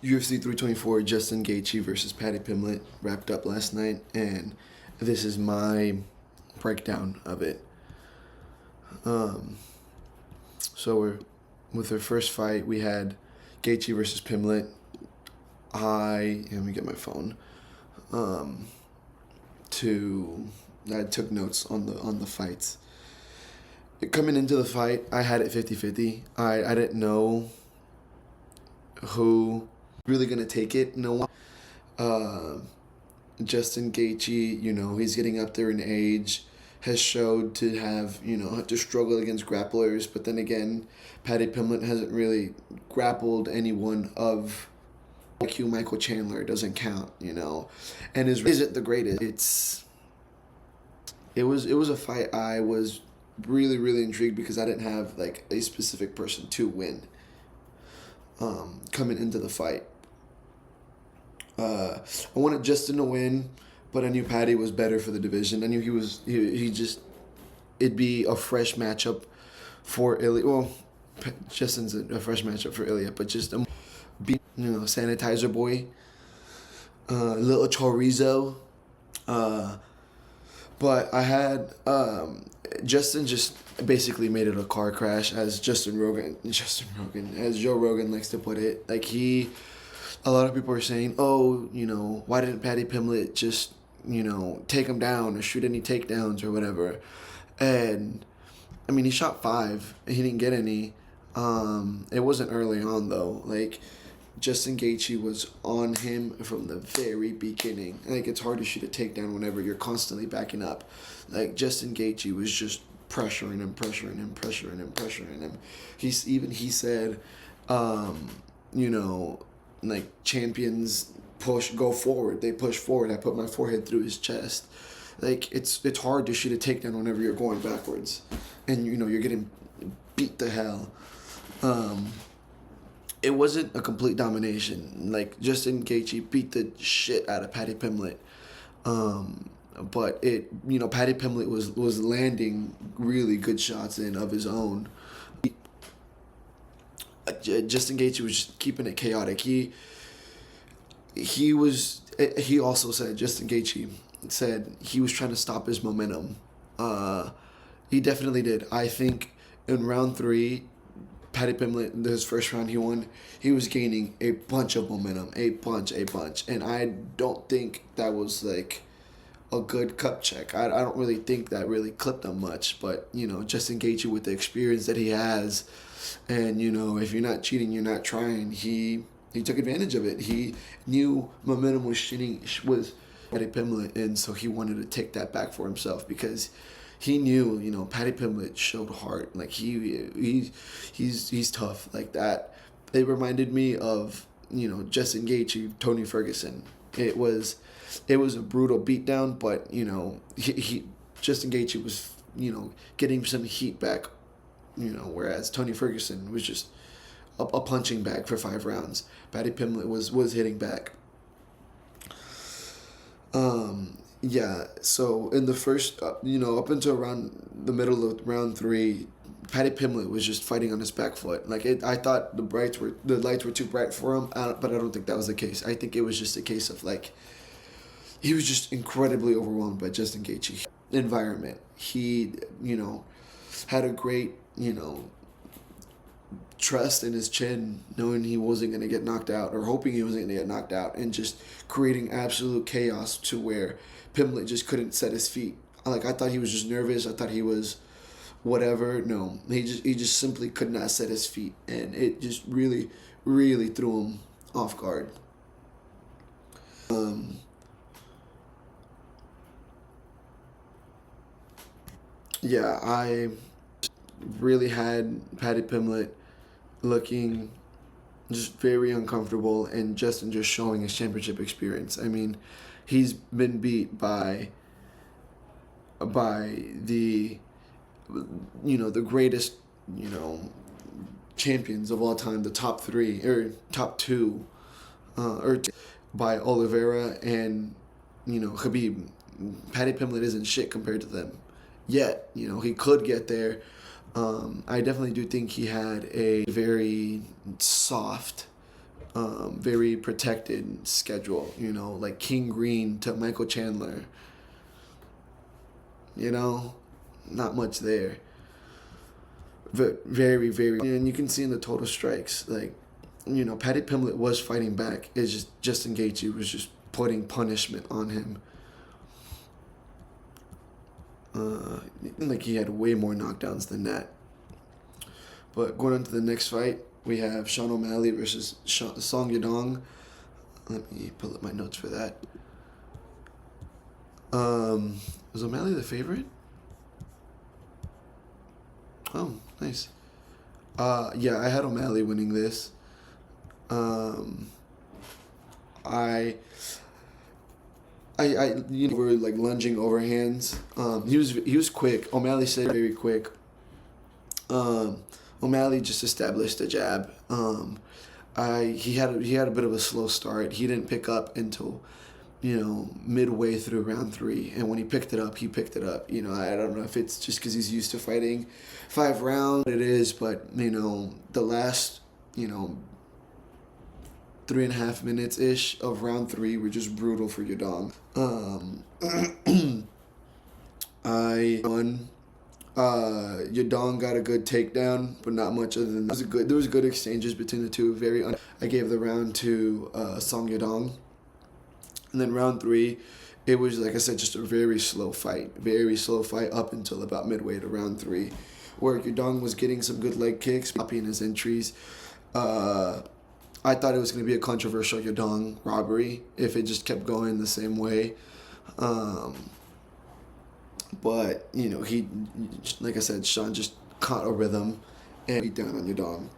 UFC 324, Justin Gaethje versus Paddy Pimblett wrapped up last night, and this is my breakdown of it. So with our first fight, we had Gaethje versus Pimblett. Let me get my phone. I took notes on the fights. Coming into the fight, I had it 50-50. I didn't know who really gonna take it. No one. Justin Gaethje, he's getting up there in age, has showed to have, to struggle against grapplers. But then again, Paddy Pimblett hasn't really grappled anyone of IQ. Michael Chandler doesn't count, and isn't the greatest. It was a fight I was really, really intrigued because I didn't have like a specific person to win. Coming into the fight, I wanted Justin to win, but I knew Paddy was better for the division. I knew it'd be a fresh matchup for Ilya. Well, Justin's a fresh matchup for Ilya, but just sanitizer boy, little chorizo. But I had Justin just basically made it a car crash, as Joe Rogan likes to put it. A lot of people are saying, why didn't Paddy Pimblett just, take him down or shoot any takedowns or whatever? And, I mean, he shot 5 and he didn't get any. It wasn't early on, though. Justin Gaethje was on him from the very beginning. It's hard to shoot a takedown whenever you're constantly backing up. Justin Gaethje was just pressuring him. He said, champions go forward. They push forward. I put my forehead through his chest. It's hard to shoot a takedown whenever you're going backwards, and you're getting beat to hell. It wasn't a complete domination. Justin Gaethje beat the shit out of Paddy Pimblett. But Paddy Pimblett was landing really good shots in of his own. Justin Gaethje was just keeping it chaotic. He also said, Justin Gaethje said he was trying to stop his momentum. He definitely did. I think in round 3, Paddy Pimblett, his first round he won, he was gaining a bunch of momentum, a bunch. And I don't think that was a good cup check. I don't really think that really clipped him much. But, Justin Gaethje, with the experience that he has, and, if you're not cheating, you're not trying, he took advantage of it. He knew momentum was Paddy Pimblett, and so he wanted to take that back for himself because he knew, Paddy Pimblett showed heart. He's tough like that. It reminded me of, Justin Gaethje, Tony Ferguson. It was a brutal beatdown, but, Justin Gaethje was, getting some heat back, whereas Tony Ferguson was just a punching bag for 5 rounds. Paddy Pimblett was hitting back. Yeah, so in the first, up until around the middle of round 3, Paddy Pimblett was just fighting on his back foot. I thought the lights were too bright for him, but I don't think that was the case. I think it was just a case of he was just incredibly overwhelmed by Justin Gaethje environment. He, had a great, trust in his chin, knowing he wasn't going to get knocked out, or hoping he wasn't going to get knocked out, and just creating absolute chaos to where Pimblett just couldn't set his feet. I thought he was just nervous. I thought he was whatever. No, he just simply could not set his feet, and it just really, really threw him off guard. Yeah, I really had Paddy Pimblett looking just very uncomfortable, and Justin just showing his championship experience. I mean, he's been beat by the the greatest champions of all time, the top 3 or top 2, by Oliveira and Khabib. Paddy Pimblett isn't shit compared to them yet. He could get there. I definitely do think he had a very soft very protected schedule, you know, like King Green to Michael Chandler. You know, not much there. But very, very, and you can see in the total strikes, like, you know, Paddy Pimblett was fighting back. It's just Justin Gaethje was just putting punishment on him. Like he had way more knockdowns than that. But going on to the next fight, we have Sean O'Malley versus Song Yadong. Let me pull up my notes for that. Was O'Malley the favorite? Oh, nice. Yeah, I had O'Malley winning this. You know, were like lunging overhands. He was quick. O'Malley said very quick. O'Malley just established a jab. He had a bit of a slow start. He didn't pick up until, you know, midway through round 3, and when he picked it up, You know, I don't know if it's just because he's used to fighting 5 rounds. It is, but you know, the last, you know, 3.5 minutes ish of round 3 were just brutal for Yadong. I won. Yadong got a good takedown, but not much other than that. There was good exchanges between the two. I gave the round to Song Yadong, and then round 3, it was, like I said, just a very slow fight up until about midway to round 3, where Yadong was getting some good leg kicks, copying his entries. I thought it was going to be a controversial Yadong robbery if it just kept going the same way. But, you know, he, like I said, Sean just caught a rhythm and beat down on Yadong.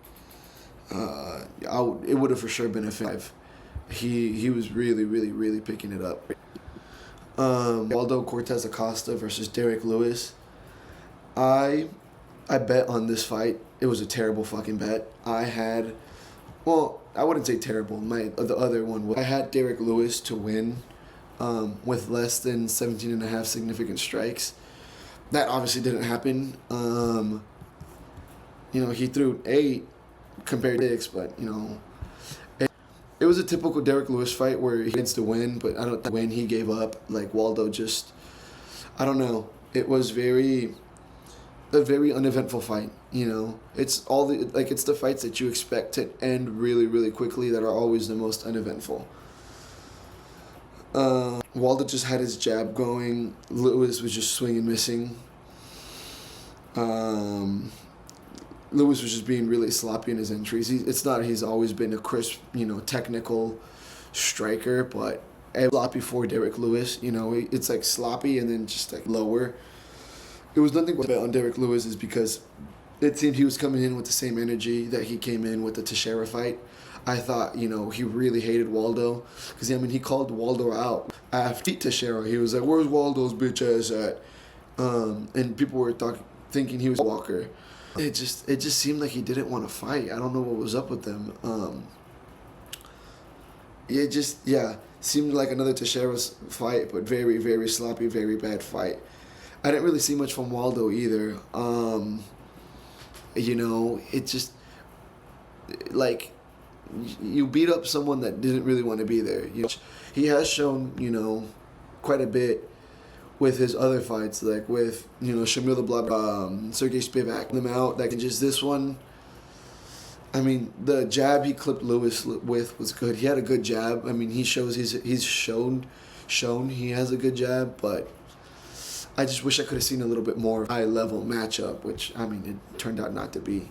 It would have for sure been a 5. He was really, really, really picking it up. Waldo Cortez Acosta versus Derek Lewis. I bet on this fight. It was a terrible fucking bet. I wouldn't say terrible. The other one was, I had Derek Lewis to win with less than 17.5 significant strikes. That obviously didn't happen. You know, he threw 8 compared to 6, but, you know, it was a typical Derek Lewis fight where he gets to win, but I don't think when he gave up, like Waldo just, I don't know. It was a very uneventful fight, you know. It's the fights that you expect to end really, really quickly that are always the most uneventful. Waldo just had his jab going. Lewis was just swinging, missing. Lewis was just being really sloppy in his entries. He's always been a crisp, you know, technical striker, but sloppy for Derek Lewis, you know. It's like sloppy and then just like lower. It was nothing but on Derek Lewis is because it seemed he was coming in with the same energy that he came in with the Teixeira fight. I thought, you know, he really hated Waldo because, I mean, he called Waldo out after Teixeira. He was like, "Where's Waldo's bitch ass at?" And people were thinking he was Walker. It just seemed like he didn't want to fight. I don't know what was up with them. It just seemed like another Teixeira's fight, but very, very sloppy, very bad fight. I didn't really see much from Waldo either. You know, it just, like, you beat up someone that didn't really want to be there. You know, he has shown, you know, quite a bit with his other fights, like with, you know, Shamil the Blob, Sergey Spivak, them out. That can just, this one, I mean, the jab he clipped Lewis with was good. He had a good jab. I mean, he's shown he has a good jab, but I just wish I could have seen a little bit more high-level matchup, which, I mean, it turned out not to be.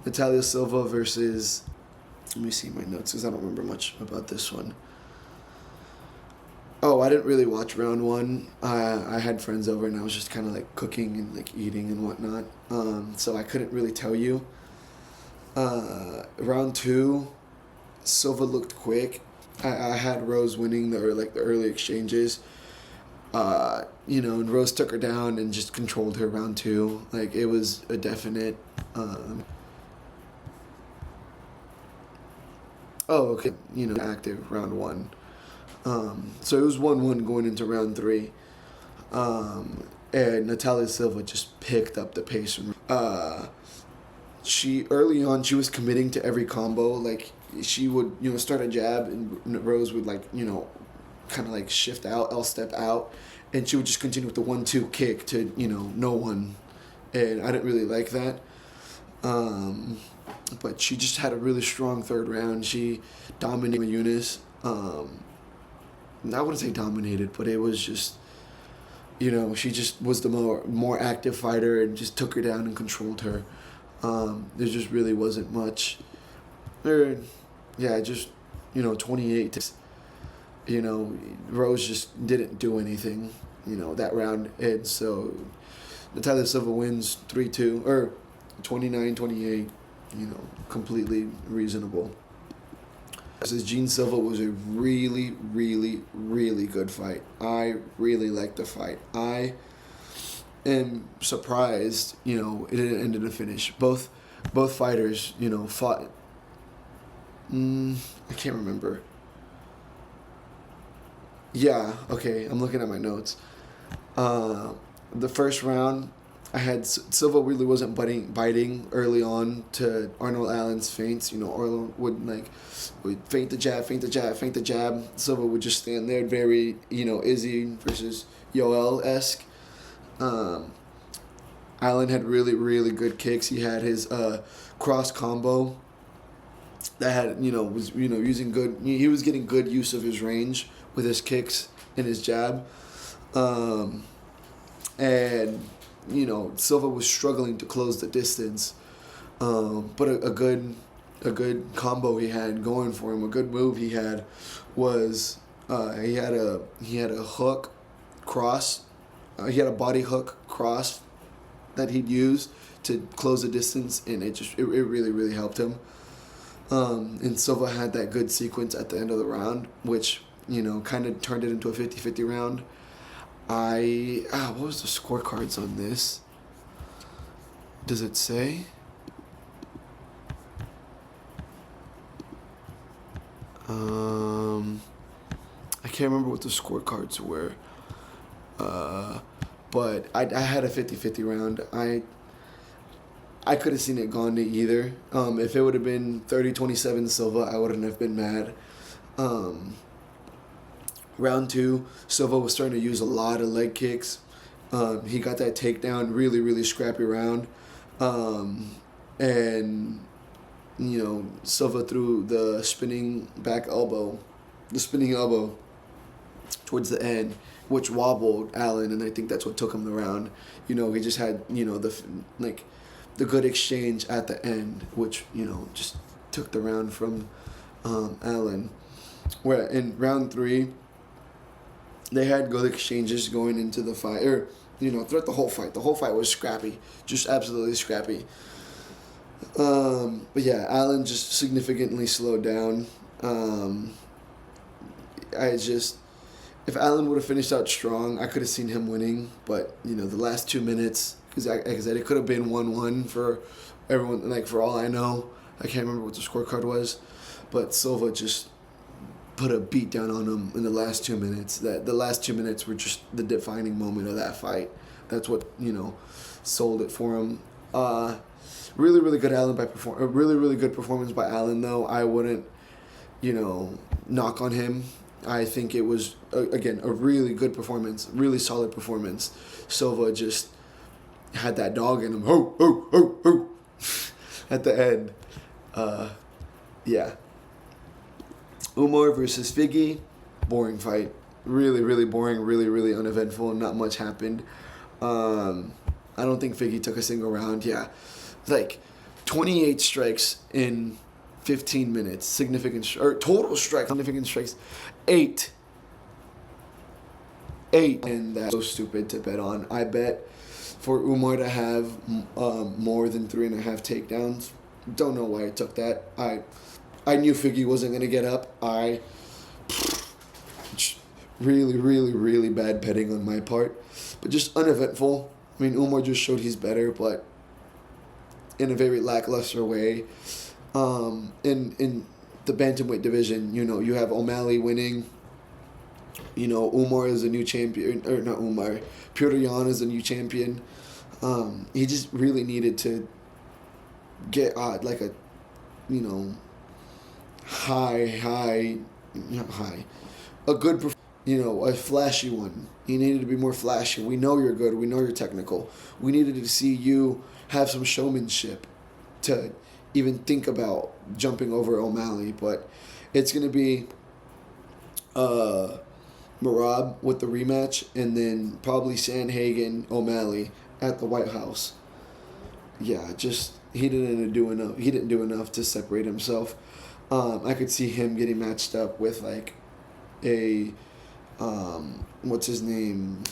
Natalia Silva versus, let me see my notes because I don't remember much about this one. Oh, I didn't really watch round 1. I had friends over and I was just kind of like cooking and like eating and whatnot. So I couldn't really tell you. Round 2, Silva looked quick. I had Rose winning the early exchanges. You know, and Rose took her down and just controlled her round 2. Like, it was a definite. You know, active round 1. So it was 1-1 going into round 3. And Natalia Silva just picked up the pace. she early on she was committing to every combo. Like she would start a jab and Rose would kind of shift out, L step out, and she would just continue with the 1-2 kick to no one, and I didn't really like that. But she just had a really strong third round. She dominated Eunice. I wouldn't say dominated, but it was just, she just was the more active fighter and just took her down and controlled her. There just really wasn't much. Just 28. Rose just didn't do anything. That round, and so Natalia Silva wins 3-2 or 29-28. Completely reasonable. Versus Jean Silva was a really, really, really good fight. I really liked the fight. I am surprised, it didn't end in a finish. Both fighters, fought. I can't remember. Yeah, okay, I'm looking at my notes. The first round, I had Silva really wasn't biting early on to Arnold Allen's feints. Arnold would feint the jab. Silva would just stand there very, Izzy versus Yoel-esque. Allen had really, really good kicks. He had his cross combo that had, was, using good, he was getting good use of his range with his kicks and his jab. And Silva was struggling to close the distance, but a good combo he had going for him, a good move he had was he had a hook cross, he had a body hook cross that he'd use to close the distance, and it really, really helped him. And Silva had that good sequence at the end of the round, which kind of turned it into a 50-50 round. What was the scorecards on this? Does it say? I can't remember what the scorecards were. But I had a 50-50 round. I could have seen it gone to either. If it would have been 30-27 Silva, I wouldn't have been mad. Round 2, Silva was starting to use a lot of leg kicks. He got that takedown, really, really scrappy round. And, Silva threw the spinning elbow towards the end, which wobbled Allen, and I think that's what took him the round. He just had, the good exchange at the end, which, just took the round from Allen. Where in round 3, they had good exchanges going into the fight, or throughout the whole fight. The whole fight was scrappy, just absolutely scrappy. But yeah, Allen just significantly slowed down. If Allen would have finished out strong, I could have seen him winning. But the last 2 minutes, because like I said, it could have been 1-1 for everyone. For all I know, I can't remember what the scorecard was, but Silva just put a beat down on him in the last 2 minutes. That the last 2 minutes were just the defining moment of that fight. That's what sold it for him. Really, really good really, really good performance by Allen. Though I wouldn't, knock on him. I think it was again a really good performance, really solid performance. Silva just had that dog in him. Ho ho ho ho! At the end, yeah. Umar versus Figgy, boring fight. Really, really boring. Really, really uneventful. Not much happened. I don't think Figgy took a single round. Yeah, 28 strikes in 15 minutes. Total strikes. Significant strikes. 8. And that's so stupid to bet on. I bet for Umar to have more than 3.5 takedowns. Don't know why I took that. I knew Figgy wasn't going to get up. Really, really, really bad betting on my part. But just uneventful. I mean, Umar just showed he's better, but in a very lackluster way. In the bantamweight division, you have O'Malley winning. Umar is a new champion. Or not Umar. Petr Yan is a new champion. He just really needed to get like a, you know, high, not high, a good, you know, a flashy one. You needed to be more flashy. We know you're good. We know you're technical. We needed to see you have some showmanship to even think about jumping over O'Malley. But it's going to be Marab with the rematch, and then probably Sandhagen O'Malley at the White House. Yeah, just he didn't do enough. He didn't do enough to separate himself. I could see him getting matched up with like a what's his name?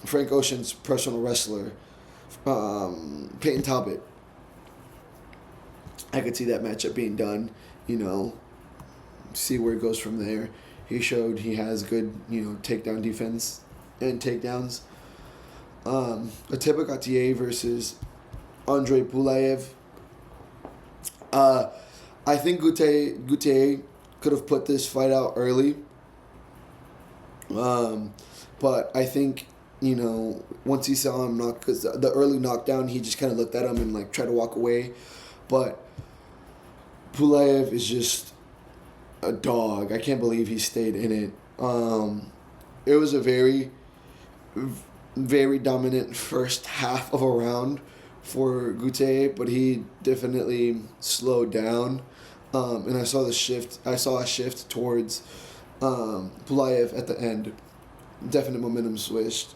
Frank Ocean's personal wrestler, Peyton Talbot. I could see that matchup being done. You know, see where it goes from there. He showed he has good, you know, takedown defense and takedowns. Atiba Gaethje versus Andre Pulaev. I think Gaethje could have put this fight out early. But I think, you know, once he saw him knock, because the early knockdown, he just kind of looked at him and like tried to walk away. But Pulaev is just a dog. I can't believe he stayed in it. It was a very, very dominant first half of a round for Gaethje, but he definitely slowed down. And I saw a shift towards Pulaev at the end. Definite momentum switch.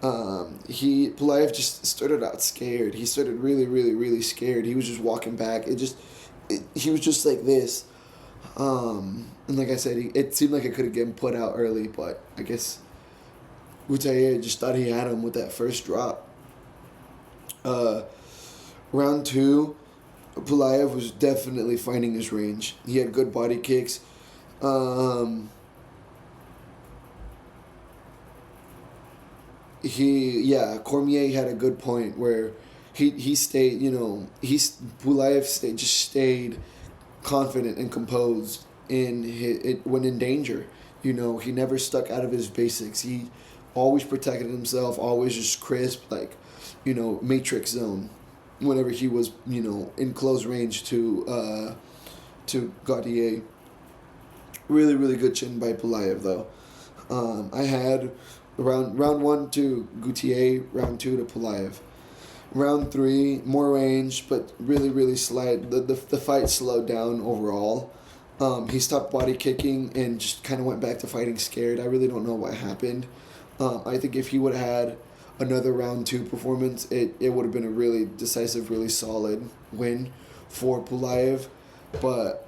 Pulaev just started out scared. He started really, really, really scared. He was just walking back. He was just like this. And like I said, it seemed like it could have gotten put out early, but I guess Gaethje just thought he had him with that first drop. Round 2, Pulaev was definitely finding his range. He had good body kicks. Cormier had a good point where he stayed, you know, Pulaev stayed confident and composed when in danger. You know, he never stuck out of his basics. He always protected himself, always just crisp, like, you know, matrix zone whenever he was, you know, in close range to Gaethje. Really, really good chin by Pulaev, though. I had round 1 to Gaethje, round 2 to Pulaev. Round 3, more range, but really, really slight. The fight slowed down overall. He stopped body kicking and just kind of went back to fighting scared. I really don't know what happened. I think if he would have had another round 2 performance, it would have been a really decisive, really solid win for Pulaev. But,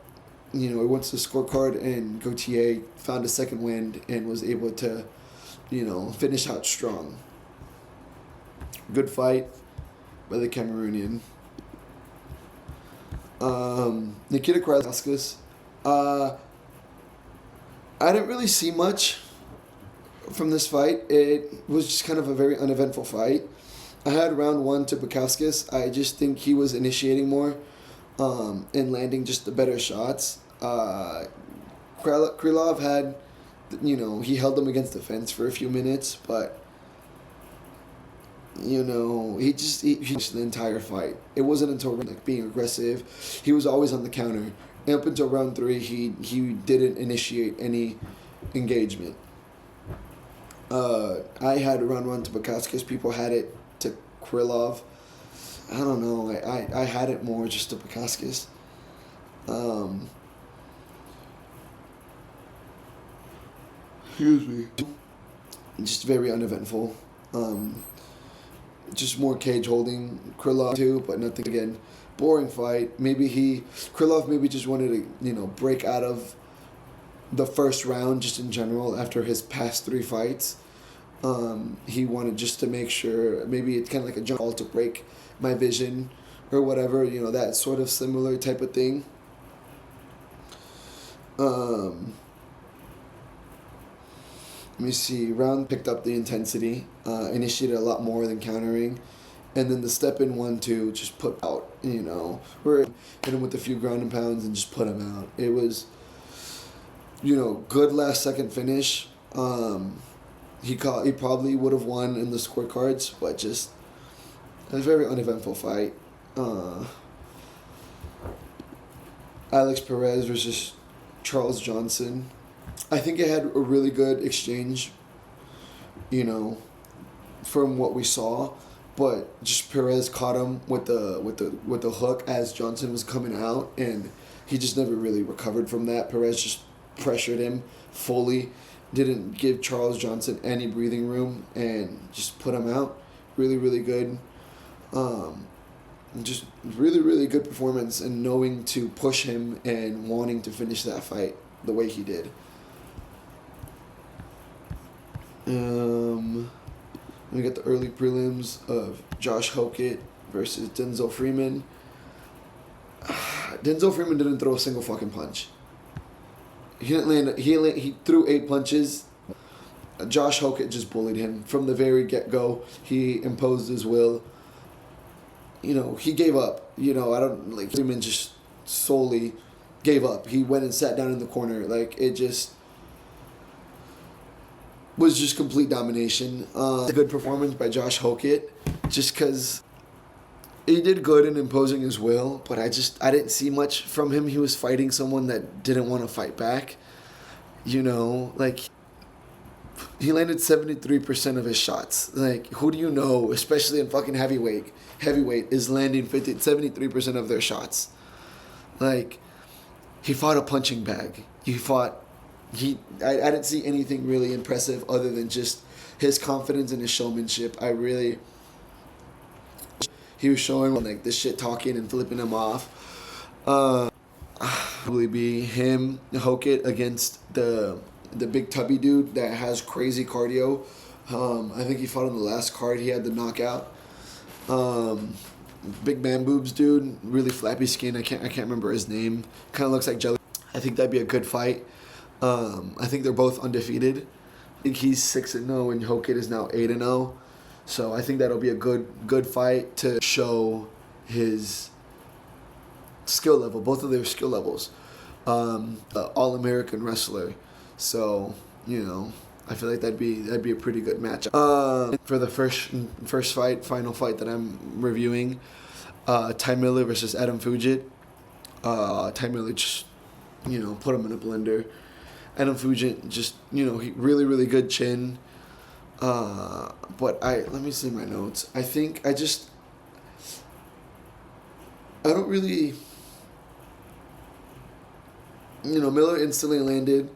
you know, it went to the scorecard, and Gaethje found a second wind and was able to, you know, finish out strong. Good fight by the Cameroonian. Nikita Kraskus. I didn't really see much from this fight. It was just kind of a very uneventful fight. I had round 1 to Bukowskis. I just think he was initiating more and landing just the better shots. Krylov had, you know, he held them against the fence for a few minutes, but, you know, he the entire fight. It wasn't until like being aggressive. He was always on the counter. And up until round 3, he didn't initiate any engagement. I had round 1 to Bukowskis. People had it to Krylov. I don't know. I had it more just to Bukowskis. Excuse me. Just very uneventful. Just more cage holding Krylov too, but nothing again. Boring fight. Krylov maybe just wanted to, you know, break out of the first round just in general after his past 3 fights. He wanted just to make sure, maybe it's kind of like a jump ball to break my vision or whatever, you know, that sort of similar type of thing. Let me see. Round picked up the intensity, initiated a lot more than countering, and then the step in 1-2 just put out. You know, we're hit him with a few ground and pounds and just put him out. It was, you know, good last second finish. He probably would have won in the scorecards, but just a very uneventful fight. uh, Alex Perez versus Charles Johnson. I think it had a really good exchange, you know, from what we saw, but just Perez caught him with the hook as Johnson was coming out, and he just never really recovered from that. Perez just pressured him fully, didn't give Charles Johnson any breathing room, and just put him out. Really, really good. Just really, really good performance, and knowing to push him and wanting to finish that fight the way he did. We got the early prelims of Josh Hokett versus Denzel Freeman. Denzel Freeman didn't throw a single fucking punch. He didn't land. He threw 8 punches. Josh Hokett just bullied him from the very get-go. He imposed his will. You know, he gave up. You know, I don't like Freeman just solely gave up. He went and sat down in the corner. Like, it just was just complete domination. A good performance by Josh Hokett, just because he did good in imposing his will, but I didn't see much from him. He was fighting someone that didn't want to fight back. You know, like, he landed 73% of his shots. Like, who do you know, especially in fucking heavyweight, is landing 73% of their shots. Like, he fought a punching bag. I didn't see anything really impressive other than just his confidence and his showmanship. He was showing like this shit talking and flipping him off. Probably be him, Hokett, against the big tubby dude that has crazy cardio. I think he fought on the last card. He had the knockout. Big man boobs dude, really flappy skin. I can't remember his name. Kind of looks like jelly. I think that'd be a good fight. I think they're both undefeated. I think he's 6-0 and Hokett is now 8-0. So I think that'll be a good fight to show his skill level, both of their skill levels. All-American wrestler. So, you know, I feel like that'd be a pretty good matchup. For the final fight that I'm reviewing, Ty Miller versus Adam Fugit. Ty Miller just, you know, put him in a blender. Adam Fugit just, you know, he really, really good chin. But let me see my notes. I think I don't really, you know, Miller instantly landed.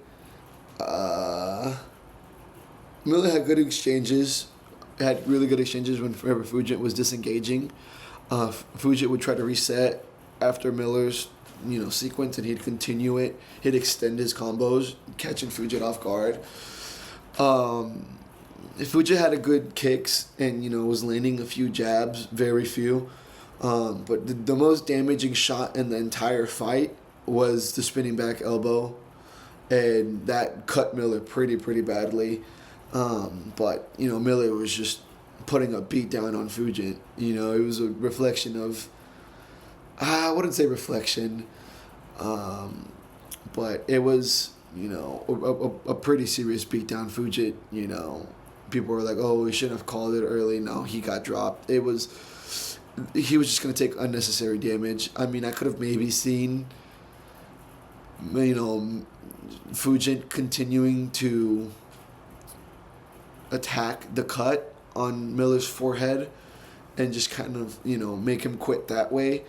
Miller had good exchanges, had really good exchanges whenever Fugit was disengaging. Fugit would try to reset after Miller's, you know, sequence, and he'd continue it. He'd extend his combos, catching Fugit off guard. Fugit had a good kicks and, you know, was landing a few jabs, very few. But the most damaging shot in the entire fight was the spinning back elbow, and that cut Miller pretty badly. But, you know, Miller was just putting a beat down on Fugit. You know, it was a reflection of, I wouldn't say reflection, but it was, you know, a pretty serious beat down. Fugit, you know, people were like, oh, we shouldn't have called it early. No, he got dropped. He was just going to take unnecessary damage. I mean, I could have maybe seen, you know, Fugit continuing to attack the cut on Miller's forehead and just kind of, you know, make him quit that way.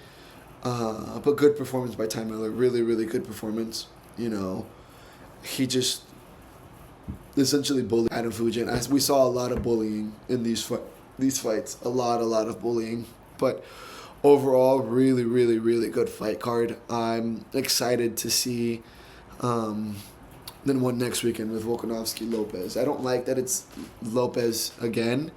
But good performance by Ty Miller. Really, really good performance. You know, he just essentially bullied Adam Fugit. We saw a lot of bullying in these fights. A lot of bullying. But overall, really, really, really good fight card. I'm excited to see then one next weekend with Volkanovski Lopez. I don't like that it's Lopez again,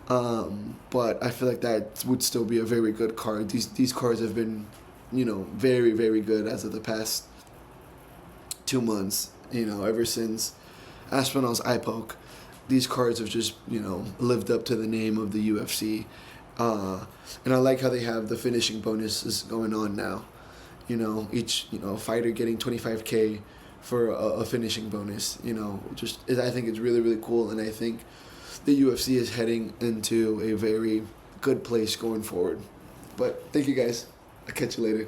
but I feel like that would still be a very good card. These cards have been, you know, very, very good as of the past 2 months. You know, ever since Aspinall's eye poke, these cards have just, you know, lived up to the name of the UFC. And I like how they have the finishing bonuses going on now. You know, each, you know, fighter getting $25K for a finishing bonus. You know, I think it's really, really cool, and I think the UFC is heading into a very good place going forward. But thank you guys. I'll catch you later.